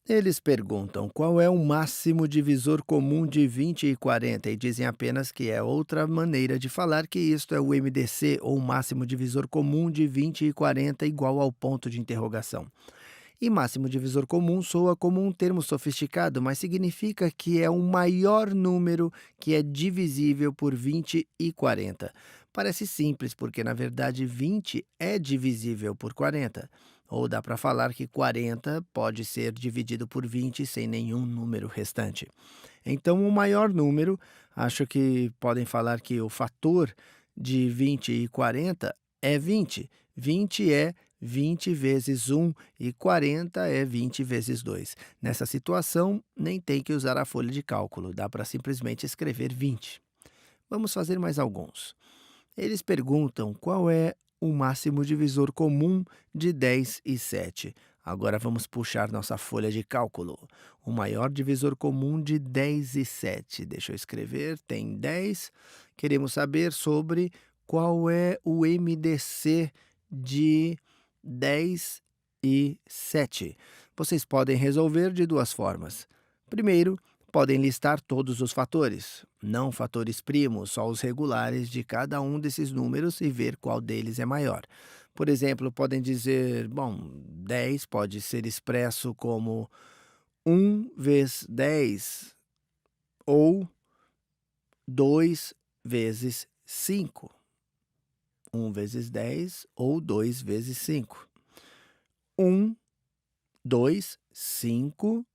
Eles perguntam qual é o máximo divisor comum de 20 e 40 e dizem apenas que é outra maneira de falar que isto é o MDC, ou máximo divisor comum de 20 e 40 igual ao ponto de interrogação. E máximo divisor comum soa como um termo sofisticado, mas significa que é o maior número que é divisível por 20 e 40. Parece simples, porque na verdade 20 é divisível por 40. Ou dá para falar que 40 pode ser dividido por 20 sem nenhum número restante. Então, o maior número, acho que podem falar que o fator de 20 e 40 é 20. 20 é 20 vezes 1 e 40 é 20 vezes 2. Nessa situação, nem tem que usar a folha de cálculo, dá para simplesmente escrever 20. Vamos fazer mais alguns. Eles perguntam qual é o máximo divisor comum de 10 e 7. Agora vamos puxar nossa folha de cálculo. O maior divisor comum de 10 e 7. Deixa eu escrever, tem 10. Queremos saber sobre qual é o MDC de 10 e 7. Vocês podem resolver de duas formas. Primeiro, podem listar todos os fatores, não fatores primos, só os regulares de cada um desses números e ver qual deles é maior. Por exemplo, podem dizer, bom, 10 pode ser expresso como 1 vezes 10 ou 2 vezes 5. 1 vezes 10 ou 2 vezes 5. 1, 2, 5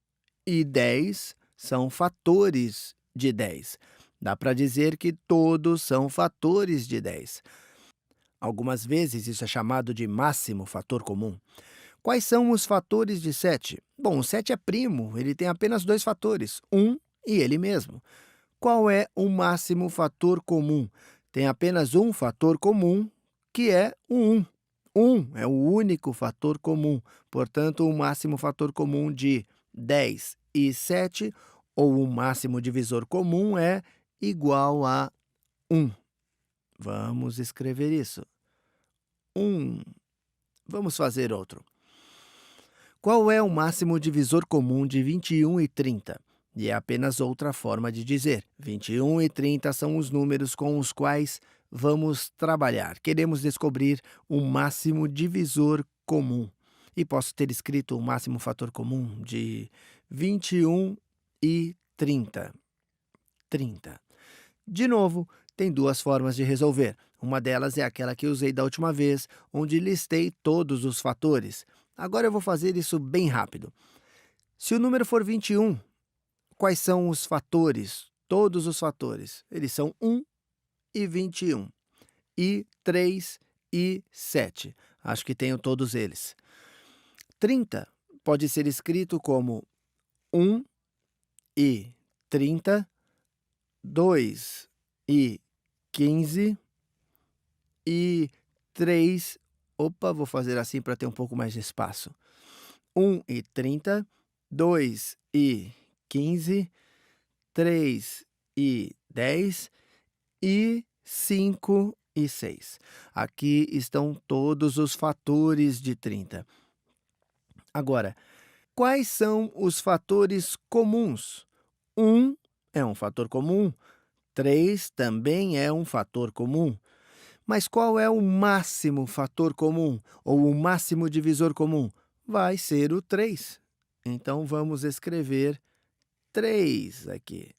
e 10 são fatores de 10. Dá para dizer que todos são fatores de 10. Algumas vezes isso é chamado de máximo fator comum. Quais são os fatores de 7? Bom, o 7 é primo, ele tem apenas dois fatores, um e ele mesmo. Qual é o máximo fator comum? Tem apenas um fator comum, que é o 1. 1 é o único fator comum, portanto, o máximo fator comum de 10 e 7, ou o máximo divisor comum, é igual a 1. Vamos escrever isso. 1. Vamos fazer outro. Qual é o máximo divisor comum de 21 e 30? E é apenas outra forma de dizer. 21 e 30 são os números com os quais vamos trabalhar. Queremos descobrir o máximo divisor comum. E posso ter escrito o máximo fator comum de 21 e 30. 30. De novo, tem duas formas de resolver. Uma delas é aquela que usei da última vez, onde listei todos os fatores. Agora eu vou fazer isso bem rápido. Se o número for 21, quais são os fatores? Todos os fatores. Eles são 1 e 21. E 3 e 7. Acho que tenho todos eles. 30 pode ser escrito como 1 e 30, 2 e 15 e 3. Opa, vou fazer assim para ter um pouco mais de espaço. 1 e 30, 2 e 15, 3 e 10 e 5 e 6. Aqui estão todos os fatores de 30. Agora, quais são os fatores comuns? 1 é um fator comum, 3 também é um fator comum. Mas qual é o máximo fator comum, ou o máximo divisor comum? Vai ser o 3. Então, vamos escrever 3 aqui.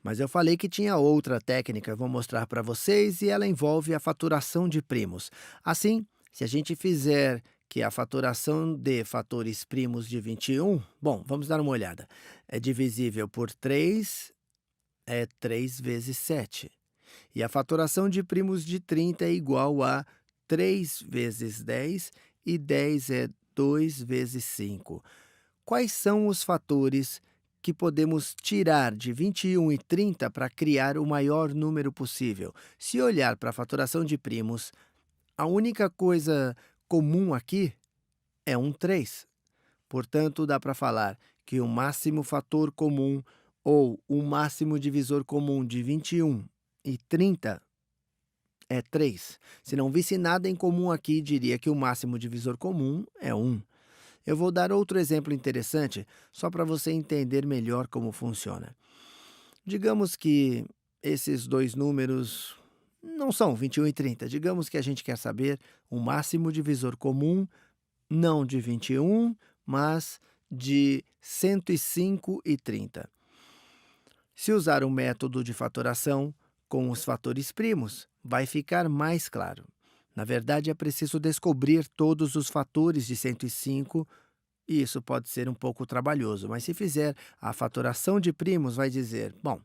Mas eu falei que tinha outra técnica, vou mostrar para vocês, e ela envolve a faturação de primos. Assim, se a gente fizer que a faturação de fatores primos de 21, bom, vamos dar uma olhada. É divisível por 3, é 3 vezes 7. E a faturação de primos de 30 é igual a 3 vezes 10, e 10 é 2 vezes 5. Quais são os fatores que podemos tirar de 21 e 30 para criar o maior número possível? Se olhar para a faturação de primos, a única coisa comum aqui é um 3. Portanto, dá para falar que o máximo fator comum ou o máximo divisor comum de 21 e 30 é 3. Se não visse nada em comum aqui, diria que o máximo divisor comum é 1. Eu vou dar outro exemplo interessante, só para você entender melhor como funciona. Digamos que esses dois números não são 21 e 30. Digamos que a gente quer saber o máximo divisor comum, não de 21, mas de 105 e 30. Se usar o método de fatoração com os fatores primos, vai ficar mais claro. Na verdade, é preciso descobrir todos os fatores de 105 e isso pode ser um pouco trabalhoso, mas se fizer a fatoração de primos, vai dizer: bom,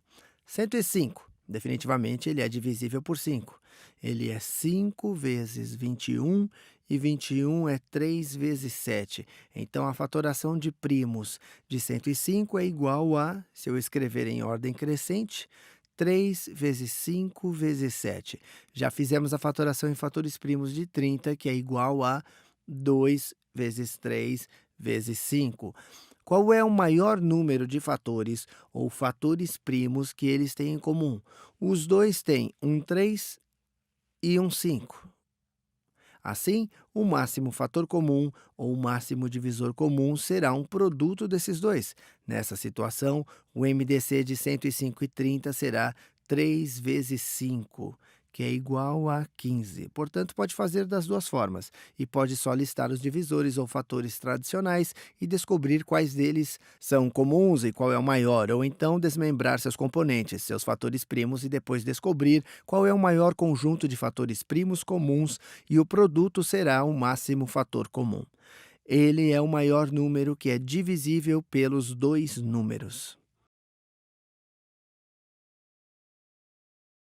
105, definitivamente ele é divisível por 5. Ele é 5 vezes 21 e 21 é 3 vezes 7. Então a fatoração de primos de 105 é igual a, se eu escrever em ordem crescente, 3 vezes 5 vezes 7. Já fizemos a fatoração em fatores primos de 30, que é igual a 2 vezes 3 vezes 5. Qual é o maior número de fatores ou fatores primos que eles têm em comum? Os dois têm um 3 e um 5. Assim, o máximo fator comum ou o máximo divisor comum será um produto desses dois. Nessa situação, o MDC de 105 e 30 será 3 vezes 5, que é igual a 15. Portanto, pode fazer das duas formas e pode só listar os divisores ou fatores tradicionais e descobrir quais deles são comuns e qual é o maior, ou então desmembrar seus componentes, seus fatores primos, e depois descobrir qual é o maior conjunto de fatores primos comuns e o produto será o máximo fator comum. Ele é o maior número que é divisível pelos dois números.